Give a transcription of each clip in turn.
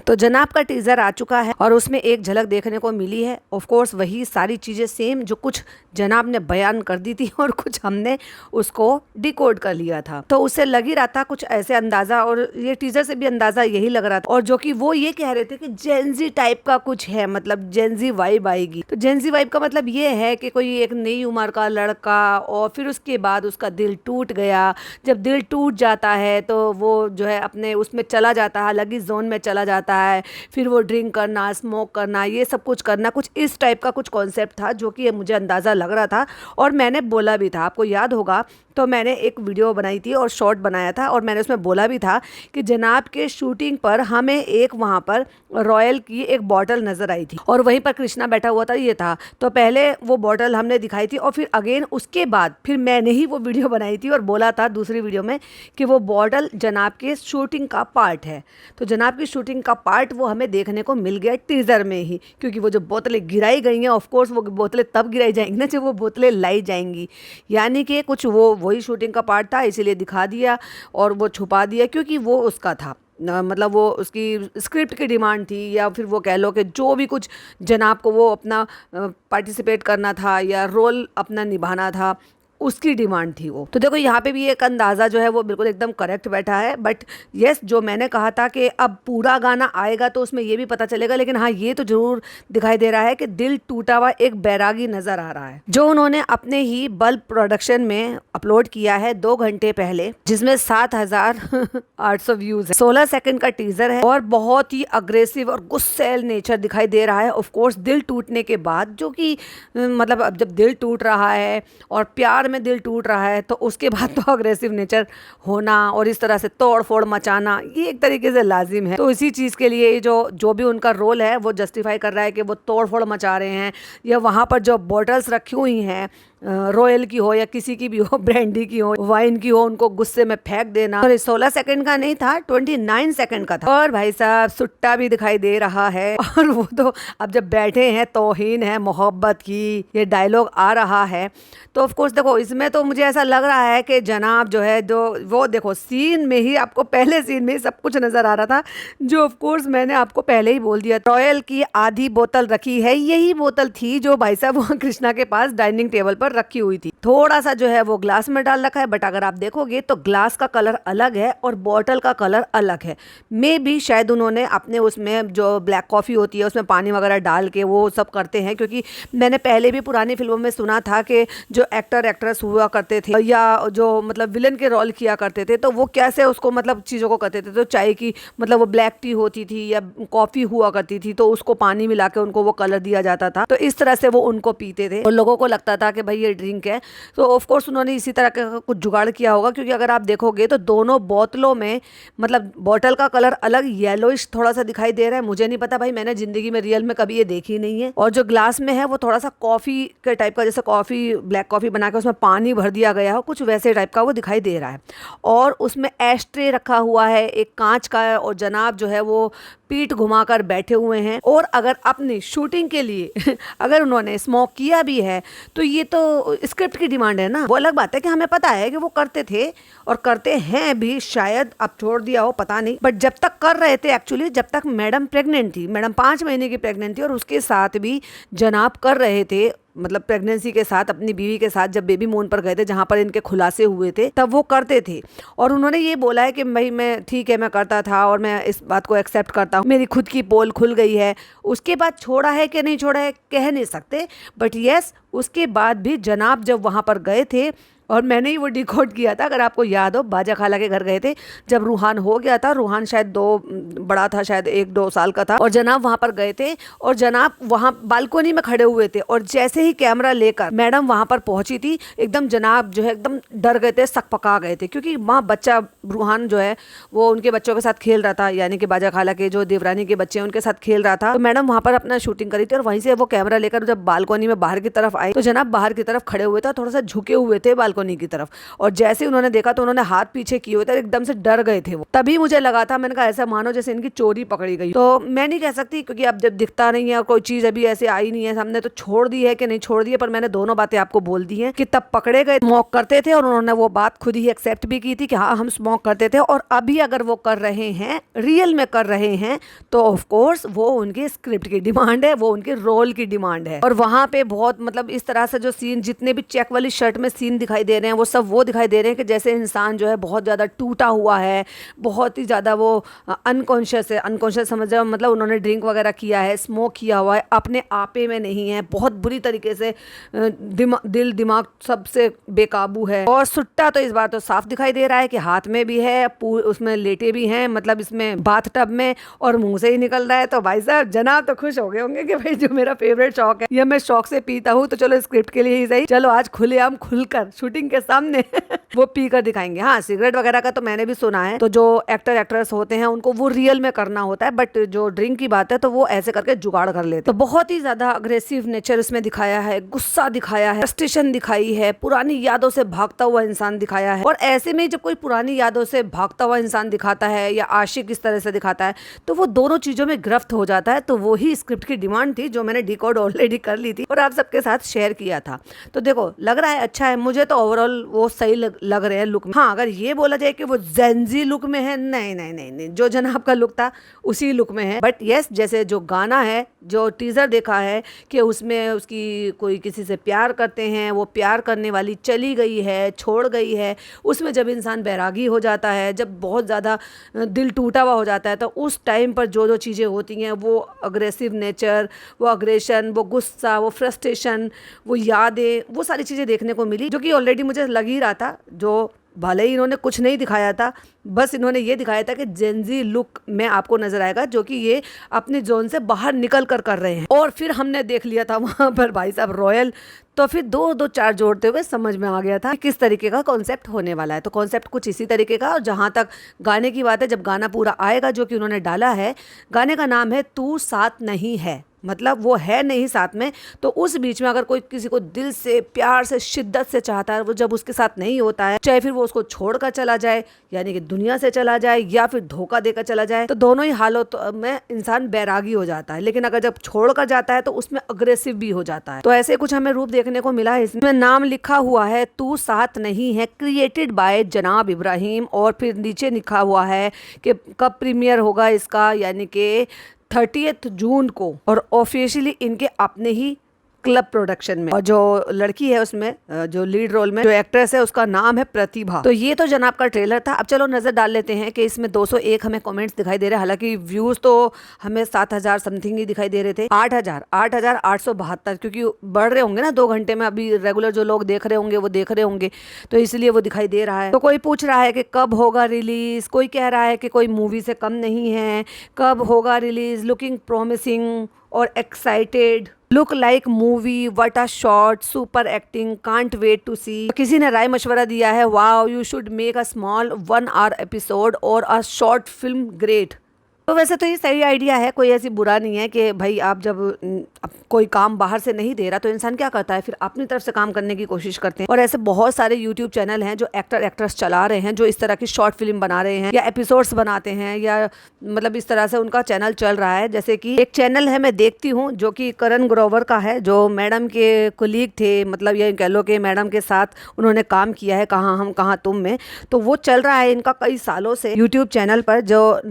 तो जनाब का टीजर आ चुका है और उसमें एक झलक देखने को मिली है। ऑफ कोर्स वही सारी चीजें सेम जो कुछ जनाब ने बयान कर दी थी और कुछ हमने उसको डिकोड कर लिया था। तो उससे लग ही रहा था कुछ ऐसे अंदाजा, और ये टीजर से भी अंदाजा यही लग रहा था। और जो कि वो ये कह रहे थे कि जेंजी टाइप का कुछ है, मतलब जेंजी वाइब आएगी। तो जेंजी वाइब का मतलब ये है कि कोई एक नई उम्र का लड़का और फिर उसके बाद उसका दिल टूट गया। जब दिल टूट जाता है तो वो जो है अपने उसमें चला जाता है, अलग ही जोन में चला जाता है। फिर वो ड्रिंक करना, स्मोक करना, ये सब कुछ करना, कुछ इस टाइप का कुछ कॉन्सेप्ट था जो कि मुझे अंदाज़ा लग रहा था। और मैंने बोला भी था, आपको याद होगा तो मैंने एक वीडियो बनाई थी और शॉर्ट बनाया था और मैंने उसमें बोला भी था कि जनाब के शूटिंग पर हमें एक वहाँ पर रॉयल की एक बॉटल नज़र आई थी और वहीं पर कृष्णा बैठा हुआ था। ये था तो पहले वो बॉटल हमने दिखाई थी और फिर अगेन उसके बाद फिर मैंने ही वो वीडियो बनाई थी और बोला था दूसरी वीडियो में कि वो बॉटल जनाब के शूटिंग का पार्ट है। तो जनाब की शूटिंग का पार्ट वो हमें देखने को मिल गया टीज़र में ही, क्योंकि वो जो बोतलें गिराई गई हैं, ऑफकोर्स वो बोतलें तब गिराई जाएंगी ना जब वो बोतलें लाई जाएंगी, यानी कि कुछ वो वही शूटिंग का पार्ट था, इसीलिए दिखा दिया और वो छुपा दिया क्योंकि वो उसका था। मतलब वो उसकी स्क्रिप्ट की डिमांड थी, या फिर वो कह लो कि जो भी कुछ जनाब को वो अपना पार्टिसिपेट करना था या रोल अपना निभाना था, उसकी डिमांड थी वो। तो देखो यहाँ पे भी एक अंदाज़ा जो है वो बिल्कुल एकदम करेक्ट बैठा है। बट यस, जो मैंने कहा था कि अब पूरा गाना आएगा तो उसमें ये भी पता चलेगा, लेकिन हाँ ये तो जरूर दिखाई दे रहा है कि दिल टूटा हुआ एक बैरागी नज़र आ रहा है, जो उन्होंने अपने ही बल्ब प्रोडक्शन में अपलोड किया है 2 घंटे पहले, जिसमें 7,800 व्यूज है। 16 सेकंड का टीजर है और बहुत ही अग्रेसिव और गुस्सैल नेचर दिखाई दे रहा है। ऑफ कोर्स दिल टूटने के बाद, जो कि मतलब अब जब दिल टूट रहा है और प्यार में दिल टूट रहा है तो उसके बाद तो अग्रेसिव नेचर होना और इस तरह से तोड़ फोड़ मचाना ये एक तरीके से लाजिम है। तो इसी चीज़ के लिए जो भी उनका रोल है वो जस्टिफाई कर रहा है कि वो तोड़ फोड़ मचा रहे हैं, या वहाँ पर जो बॉटल्स रखी हुई हैं रॉयल की हो या किसी की भी हो, ब्रांडी की हो, वाइन की हो, उनको गुस्से में फेंक देना। और 16 सेकंड का नहीं था, 29 सेकंड का था। और भाई साहब सुट्टा भी दिखाई दे रहा है और वो तो अब जब बैठे हैं, तौहीन है मोहब्बत की, ये डायलॉग आ रहा है। तो ऑफ कोर्स देखो इसमें तो मुझे ऐसा लग रहा है कि जनाब जो है जो वो देखो सीन में ही आपको पहले सीन में ही सब कुछ नजर आ रहा था, जो ऑफ कोर्स मैंने आपको पहले ही बोल दिया। रॉयल की आधी बोतल रखी है, यही बोतल थी जो भाई साहब वहाँ कृष्णा के पास डाइनिंग टेबल पर रखी हुई थी। थोड़ा सा जो है वो ग्लास में डाल रखा है, बट अगर आप देखोगे तो ग्लास का कलर अलग है और बॉटल का कलर अलग है। मे भी शायद उन्होंने अपने उसमें जो ब्लैक कॉफ़ी होती है उसमें पानी वगैरह डाल के वो सब करते हैं, क्योंकि मैंने पहले भी पुरानी फिल्मों में सुना था कि जो एक्टर एक्ट्रेस हुआ करते थे या जो मतलब विलन के रोल किया करते थे तो वो कैसे उसको मतलब चीज़ों को करते थे। तो चाय की मतलब वो ब्लैक टी होती थी या कॉफ़ी हुआ करती थी तो उसको पानी मिला के उनको वो कलर दिया जाता था, तो इस तरह से वो उनको पीते थे और लोगों को लगता था कि भाई ये ड्रिंक है। तो ऑफ कोर्स उन्होंने इसी तरह का कुछ जुगाड़ किया होगा, क्योंकि अगर आप देखोगे तो दोनों बोतलों में मतलब बॉटल का कलर अलग येलोइश थोड़ा सा दिखाई दे रहा है। मुझे नहीं पता भाई, मैंने जिंदगी में रियल में कभी ये देखी नहीं है। और जो ग्लास में है वो थोड़ा सा कॉफ़ी के टाइप का, जैसे कॉफ़ी ब्लैक कॉफ़ी बना के उसमें पानी भर दिया गया हो, कुछ वैसे टाइप का वो दिखाई दे रहा है। और उसमें एस्ट्रे रखा हुआ है एक कांच का, और जनाब जो है वो पीठ घुमाकर बैठे हुए हैं। और अगर अपनी शूटिंग के लिए अगर उन्होंने स्मोक किया भी है तो ये तो स्क्रिप्ट की डिमांड है ना। वो अलग बात है कि हमें पता है कि वो करते थे और करते हैं भी, शायद अब छोड़ दिया हो पता नहीं, बट जब तक कर रहे थे एक्चुअली, जब तक मैडम प्रेग्नेंट थी, मैडम 5 महीने की प्रेग्नेंट थी और उसके साथ भी जनाब कर रहे थे, मतलब प्रेगनेंसी के साथ अपनी बीवी के साथ जब बेबी मून पर गए थे जहाँ पर इनके खुलासे हुए थे तब वो करते थे। और उन्होंने ये बोला है कि भाई मैं ठीक है, मैं करता था और मैं इस बात को एक्सेप्ट करता हूँ, मेरी खुद की पोल खुल गई है। उसके बाद छोड़ा है कि नहीं छोड़ा है कह नहीं सकते, बट यस उसके बाद भी जनाब जब वहाँ पर गए थे, और मैंने ही वो डिकोड किया था, अगर आपको याद हो बाजा खाला के घर गए थे जब रूहान हो गया था, रूहान शायद बड़ा था, शायद 1-2 साल का था, और जनाब वहाँ पर गए थे और जनाब वहाँ बालकोनी में खड़े हुए थे और जैसे ही कैमरा लेकर मैडम वहाँ पर पहुंची थी एकदम जनाब जो है एकदम डर गए थे, सकपका गए थे, क्योंकि वहाँ बच्चा रूहान जो है वो उनके बच्चों के साथ खेल रहा था, यानी कि बाजा खाला के जो देवरानी के बच्चे हैं उनके साथ खेल रहा था। तो मैडम वहाँ पर अपना शूटिंग करी थी और वहीं से वो कैमरा लेकर जब बालकोनी में बाहर की तरफ आए तो जनाब बाहर की तरफ खड़े हुए थे, थोड़ा सा झुके हुए थे बालकोनी बालकनी की तरफ, और जैसे उन्होंने देखा तो उन्होंने हाथ पीछे किए हुए थे, एकदम से डर गए थे वो। तभी मुझे लगा था, मैंने कहा ऐसा मानो जैसे इनकी चोरी पकड़ी गई। तो मैं नहीं कह सकती क्योंकि अब जब दिखता नहीं है और कोई चीज अभी ऐसे आई नहीं है सामने, तो छोड़ दी है कि नहीं छोड़ दी है, पर मैंने दोनों बातें आपको बोल दी हैं कि तब पकड़े गए, स्मोक करते थे, और उन्होंने वो बात खुद ही एक्सेप्ट भी की थी कि हाँ हम स्मोक करते थे, और अभी अगर वो कर रहे हैं, रियल में कर रहे हैं, तो ऑफ कोर्स वो उनके स्क्रिप्ट की डिमांड है, वो उनके रोल की डिमांड है। और वहां पे बहुत मतलब इस तरह से जो सीन, जितने भी चेक वाली शर्ट में सीन दिखाई दे रहे हैं, वो सब वो दिखाई दे रहे हैं कि जैसे इंसान जो है बहुत ज़्यादा टूटा हुआ है, बहुत ही ज़्यादा वो अनकॉन्शियस है। अनकॉन्शियस समझ जाओ, मतलब उन्होंने ड्रिंक वगैरह किया है, स्मोक किया हुआ है, अपने आपे में नहीं है, बहुत बुरी तरीके से दिल दिमाग सबसे बेकाबू है। और सुट्टा तो इस बार तो साफ दिखाई दे रहा है कि हाथ में भी है, उसमें लेटे भी हैं, मतलब इसमें बाथ टब में, और मुंह से ही निकल रहा है। तो भाई साहब जनाब तो खुश हो गए होंगे कि भाई जो मेरा फेवरेट शौक है, ये मैं शौक से पीता हूँ, तो चलो स्क्रिप्ट के लिए ही सही, चलो आज खुलेआम खुलकर शूटिंग के सामने वो पी कर दिखाएंगे। हाँ, सिगरेट वगैरह का तो मैंने भी सुना है, तो जो एक्टर एक्ट्रेस होते हैं उनको वो रियल में करना होता है, बट जो ड्रिंक की बात है तो वो ऐसे करके जुगाड़ कर लेते। तो बहुत ही ज्यादा अग्रेसिव नेचर इसमें दिखाया है, गुस्सा दिखाया है, फ्रस्ट्रेशन दिखाई है, पुरानी यादों से भागता हुआ इंसान दिखाया है। और ऐसे में जब कोई पुरानी यादों से भागता हुआ इंसान दिखाता है या आशिक इस तरह से दिखाता है, तो वो दोनों चीजों में गिरफ्त हो जाता है। तो वही स्क्रिप्ट की डिमांड थी जो मैंने डिकोड ऑलरेडी कर ली थी और आप सबके साथ शेयर किया था। तो देखो लग रहा है अच्छा है, मुझे तो ओवरऑल वो सही लग रहे हैं लुक में। हाँ, अगर ये बोला जाए कि वो जेंजी लुक में है, नहीं नहीं नहीं नहीं, जो जनाब का लुक था उसी लुक में है। बट यस, जैसे जो गाना है, जो टीजर देखा है कि उसमें उसकी कोई किसी से प्यार करते हैं, वो प्यार करने वाली चली गई है, छोड़ गई है, उसमें जब इंसान बैरागी हो जाता है, जब बहुत ज़्यादा दिल टूटा हुआ हो जाता है, तो उस टाइम पर जो जो चीज़ें होती हैं, वो अग्रेसिव नेचर, वो अग्रेशन, वो गुस्सा, वो फ्रस्ट्रेशन, वो यादें, वो सारी चीज़ें देखने को मिली, जो कि ऑलरेडी मुझे लग ही रहा था। जो भले ही इन्होंने कुछ नहीं दिखाया था, बस इन्होंने ये दिखाया था कि जेंजी लुक में आपको नजर आएगा, जो कि ये अपने जोन से बाहर निकल कर रहे हैं। और फिर हमने देख लिया था वहाँ पर भाई साहब रॉयल, तो फिर दो चार जोड़ते हुए समझ में आ गया था कि किस तरीके का कॉन्सेप्ट होने वाला है। तो कॉन्सेप्ट कुछ इसी तरीके का। और जहाँ तक गाने की बात है, जब गाना पूरा आएगा जो कि उन्होंने डाला है, गाने का नाम है तू साथ नहीं है, मतलब वो है नहीं साथ में। तो उस बीच में अगर कोई किसी को दिल से, प्यार से, शिद्दत से चाहता है, वो जब उसके साथ नहीं होता है, चाहे फिर वो उसको छोड़कर चला जाए, यानी कि दुनिया से चला जाए, या फिर धोखा देकर चला जाए, तो दोनों ही हालत में इंसान बैरागी हो जाता है। लेकिन अगर जब छोड़कर जाता है तो उसमें अग्रेसिव भी हो जाता है। तो ऐसे कुछ हमें रूप देखने को मिला है। इसमें नाम लिखा हुआ है तू साथ नहीं है, क्रिएटेड बाय जनाब इब्राहिम, और फिर नीचे लिखा हुआ है कि कब प्रीमियर होगा इसका, यानी कि 30 जून को, और ऑफिशियली इनके अपने ही क्लब प्रोडक्शन में। और जो लड़की है उसमें, जो लीड रोल में जो एक्ट्रेस है, उसका नाम है प्रतिभा। तो ये तो जनाब का ट्रेलर था। अब चलो नजर डाल लेते हैं कि इसमें 201 हमें कमेंट्स दिखाई दे रहे हैं। हालांकि व्यूज तो हमें 7000 समथिंग ही दिखाई दे रहे थे। 8872, क्योंकि बढ़ रहे होंगे ना 2 घंटे में, अभी रेगुलर जो लोग देख रहे होंगे वो देख रहे होंगे, तो इसलिए वो दिखाई दे रहा है। तो कोई पूछ रहा है कि कब होगा रिलीज, कोई कह रहा है कि कोई मूवी से कम नहीं है, कब होगा रिलीज, लुकिंग प्रॉमिसिंग और excited, look like movie, what a shot, super acting, can't wait to see. किसी ने राय मशवरा दिया है, wow you should make a small 1 hour episode और अ शॉर्ट फिल्म, ग्रेट। तो वैसे तो ये सही आइडिया है, कोई ऐसी बुरा नहीं है कि भाई आप जब कोई काम बाहर से नहीं दे रहा तो इंसान क्या करता है, फिर अपनी तरफ से काम करने की कोशिश करते हैं। और ऐसे बहुत सारे यूट्यूब चैनल हैं जो एक्टर एक्ट्रेस चला रहे हैं, जो इस तरह की शॉर्ट फिल्म बना रहे हैं या एपिसोड्स बनाते हैं, या मतलब इस तरह से उनका चैनल चल रहा है। जैसे कि एक चैनल है, मैं देखती हूँ, जो कि करण ग्रोवर का है, जो मैडम के कोलीग थे, मतलब ये कह लो कि मैडम के साथ उन्होंने काम किया है कहाँ हम कहाँ तुम में। तो वो चल रहा है इनका कई सालों से यूट्यूब चैनल पर, जो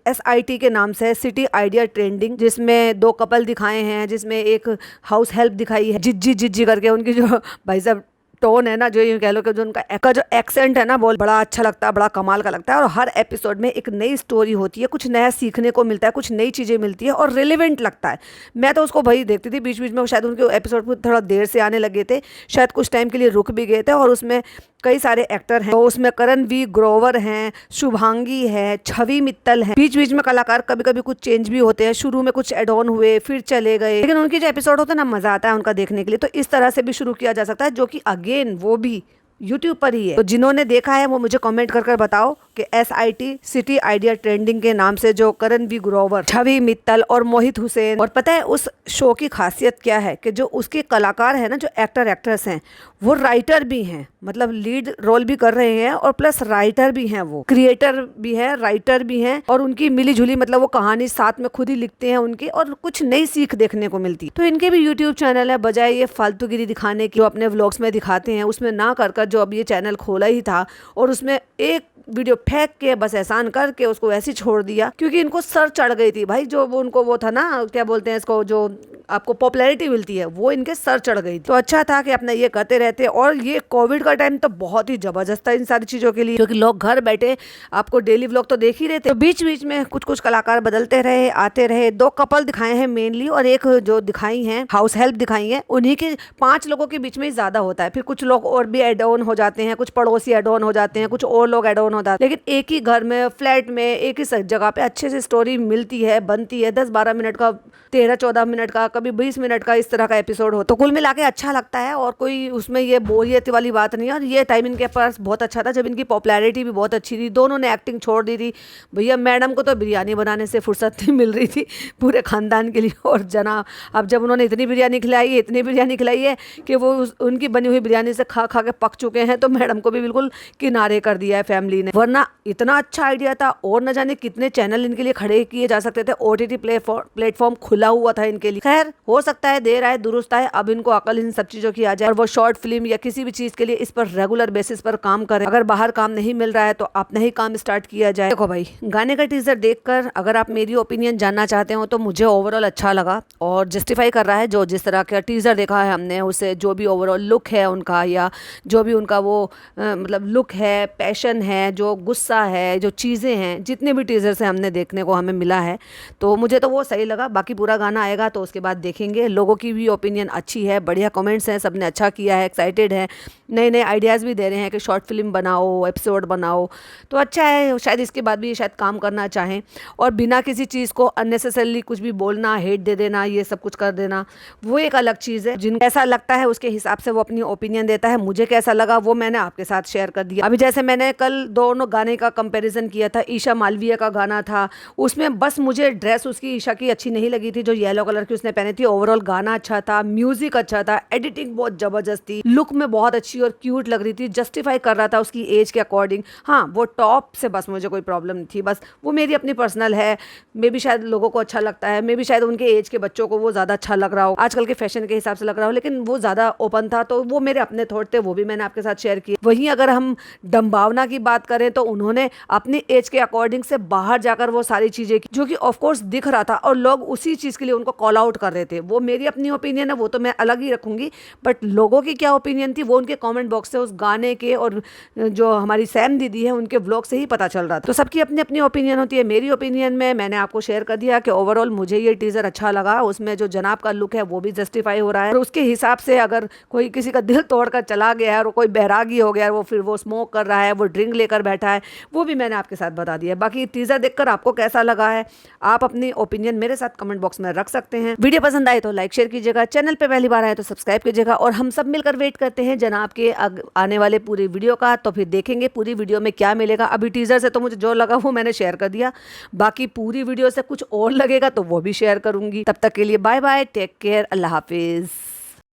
SIT के नाम से, सिटी आइडिया ट्रेंडिंग, जिसमें 2 कपल दिखाए हैं, जिसमें एक हाउस हेल्प दिखाई है, जिज्जी जिज्जी करके। उनकी जो भाई साहब टोन है ना, जो ये कह लो कि जो उनका जो एक्सेंट है ना, बहुत बड़ा अच्छा लगता है, बड़ा कमाल का लगता है। और हर एपिसोड में एक नई स्टोरी होती है, कुछ नया सीखने को मिलता है, कुछ नई चीज़ें मिलती है और रिलेवेंट लगता है। मैं तो उसको भाई देखती थी, बीच बीच में शायद उनके एपिसोड थोड़ा देर से आने लगे थे, शायद कुछ टाइम के लिए रुक भी गए थे। और उसमें कई सारे एक्टर हैं, तो उसमें करण वी ग्रोवर हैं, शुभांगी है, छवि मित्तल है। बीच बीच में कलाकार कभी कभी कुछ चेंज भी होते हैं, शुरू में कुछ एड ऑन हुए, फिर चले गए, लेकिन उनके जो एपिसोड होते हैं ना, मजा आता है उनका देखने के लिए। तो इस तरह से भी शुरू किया जा सकता है, जो कि अगेन वो भी यूट्यूब पर ही है। तो जिन्होंने देखा है वो मुझे कमेंट कर बताओ कि SIT सिटी आइडिया ट्रेंडिंग के नाम से जो करण बी ग्रोवर, छवि मित्तल और मोहित हुसैन, और पता है उस शो की खासियत क्या है कि जो उसके कलाकार है ना, जो एक्टर एक्ट्रेस हैं, वो राइटर भी हैं, मतलब लीड रोल भी कर रहे हैं और प्लस राइटर भी हैं, वो क्रिएटर भी हैं, राइटर भी हैं, और उनकी मिली जुली मतलब वो कहानी साथ में खुद ही लिखते हैं उनकी, और कुछ नई सीख देखने को मिलती। तो इनके भी यूट्यूब चैनल है, बजाय ये फालतूगिरी दिखाने की जो अपने व्लॉग्स में दिखाते हैं, उसमें ना कर जो अब ये चैनल खोला ही था और उसमें एक वीडियो फेंक के बस एहसान करके उसको ऐसे छोड़ दिया, क्योंकि इनको सर चढ़ गई थी भाई, जो वो उनको वो था ना, क्या बोलते हैं इसको, जो आपको पॉपुलैरिटी मिलती है, वो इनके सर चढ़ गई थी। तो अच्छा था कि अपना ये करते रहते, और ये कोविड का टाइम तो बहुत ही जबरदस्त था इन सारी चीजों के लिए, क्योंकि लोग घर बैठे आपको डेली व्लॉग तो देख ही रहे थे। तो बीच बीच में कुछ कुछ कलाकार बदलते रहे, आते रहे। 2 कपल दिखाए हैं मेनली, और एक जो दिखाई है हाउस हेल्प दिखाई है, उन्हीं के 5 लोगों के बीच में ही ज्यादा होता है। फिर कुछ लोग और भी एड ऑन हो जाते हैं, कुछ पड़ोसी एड ऑन हो जाते हैं, कुछ और लोग एड ऑन हो जाते हैं, लेकिन एक ही घर में, फ्लैट में, एक ही जगह पे अच्छे से स्टोरी मिलती है, बनती है। 10-12 मिनट का, 13-14 मिनट का, कभी 20 मिनट का, इस तरह का एपिसोड हो, तो कुल मिला के अच्छा लगता है, और कोई उसमें ये बोरियत वाली बात नहीं है। और ये टाइम इनके पास बहुत अच्छा था जब इनकी पॉपुलैरिटी भी बहुत अच्छी थी। दोनों ने एक्टिंग छोड़ दी थी भैया। मैडम को तो बिरयानी बनाने से फुर्सत नहीं मिल रही थी पूरे खानदान के लिए, और जना अब जब उन्होंने इतनी बिरयानी खिलाई है कि वो उनकी बनी हुई बिरयानी से खा खा के पक चुके हैं, तो मैडम को भी बिल्कुल किनारे कर दिया है फैमिली ने। वरना इतना अच्छा आइडिया था, और न जाने कितने चैनल इनके लिए खड़े किए जा सकते थे। OTT प्लेटफॉर्म खुला हुआ था इनके लिए। खैर, हो सकता है देर आए दुरुस्त आए, अब इनको अकल इन सब चीजों की आ जाए, और वो शॉर्ट फिल्म या किसी भी चीज के लिए इस पर रेगुलर बेसिस पर काम करें। अगर बाहर काम नहीं मिल रहा है तो अपना ही काम स्टार्ट किया जाए। देखो भाई, गाने का टीजर देखकर अगर आप मेरी ओपिनियन जानना चाहते हो तो मुझे ओवरऑल अच्छा लगा, और जस्टिफाई कर रहा है जो जिस तरह का टीजर देखा है हमने, उसे जो भी ओवरऑल लुक है उनका, या जो भी उनका वो मतलब लुक है, पैशन है, जो गुस्सा है, जो चीज़ें हैं, जितने भी टीजर से हमने देखने को हमें मिला है, तो मुझे तो वो सही लगा। बाकी पूरा गाना आएगा तो उसके बाद देखेंगे। लोगों की भी ओपिनियन अच्छी है, बढ़िया कमेंट्स हैं, सबने अच्छा किया है, एक्साइटेड है, नए नए आइडियाज़ भी दे रहे हैं कि शॉर्ट फिल्म बनाओ, एपिसोड बनाओ, तो अच्छा है। शायद इसके बाद भी ये शायद काम करना चाहें, और बिना किसी चीज़ को अननेसेसरली कुछ भी बोलना, हेट दे देना, ये सब कुछ कर देना, वो एक अलग चीज़ है। जिनको ऐसा लगता है उसके हिसाब से वो अपनी ओपिनियन देता है। मुझे कैसा लगा वो मैंने आपके साथ शेयर कर दिया। अभी जैसे मैंने कल दोनों गाने का कंपैरिजन किया था, ईशा मालवीय का गाना था, उसमें बस मुझे ड्रेस उसकी ईशा की अच्छी नहीं लगी थी, जो येलो कलर की उसने पहनी थी। ओवरऑल गाना अच्छा था, म्यूजिक अच्छा था, एडिटिंग बहुत जबरदस्त थी, लुक में बहुत अच्छी और क्यूट लग रही थी, जस्टिफाई कर रहा था उसकी एज के अकॉर्डिंग। हाँ, वो टॉप से बस मुझे कोई प्रॉब्लम नहीं थी, बस वो मेरी अपनी पर्सनल है, मे भी शायद लोगों को अच्छा लगता है, मे भी शायद उनके एज के बच्चों को वो ज़्यादा अच्छा लग रहा हो, आजकल के फैशन के हिसाब से लग रहा हो, लेकिन वो ज़्यादा ओपन था, तो वो मेरे अपने थॉट थे, वो भी मैंने आपके साथ शेयर किए। वहीं अगर हम डम्बावना की बात करें तो उन्होंने अपनी एज के अकॉर्डिंग से बाहर जाकर वो सारी चीज़ें की, जो कि ऑफकोर्स दिख रहा था, और लोग उसी चीज़ के लिए उनको कॉल आउट कर रहे थे। वो मेरी अपनी ओपिनियन है, वो तो मैं अलग ही रखूंगी, बट लोगों की क्या ओपिनियन थी वो उनके कमेंट बॉक्स से, उस गाने के, और जो हमारी सैम दीदी है उनके व्लॉग से ही पता चल रहा था। तो सबकी अपनी अपनी ओपिनियन होती है। मेरी ओपिनियन में मैंने आपको शेयर कर दिया कि ओवरऑल मुझे ये टीजर अच्छा लगा, उसमें जो जनाब का लुक है वो भी जस्टिफाई हो रहा है, और उसके हिसाब से अगर कोई किसी का दिल तोड़कर चला गया है और कोई बैरागी हो गया है, वो फिर वो स्मोक कर रहा है, वो ड्रिंक लेकर बैठा है, वो भी मैंने आपके साथ बता दिया। बाकी टीजर देखकर आपको कैसा लगा है, आप अपनी ओपिनियन मेरे साथ कमेंट बॉक्स में रख सकते हैं। वीडियो पसंद आए तो लाइक शेयर कीजिएगा, चैनल पे पहली बार आए तो सब्सक्राइब कीजिएगा, और हम सब मिलकर वेट करते हैं जनाब के आने वाले पूरी वीडियो का। तो फिर देखेंगे पूरी वीडियो में क्या मिलेगा। अभी टीजर से तो मुझे जो लगा वो मैंने शेयर कर दिया, बाकी पूरी वीडियो से कुछ और लगेगा तो वो भी शेयर करूंगी। तब तक के लिए बाय बाय, टेक केयर, अल्लाह हाफिज।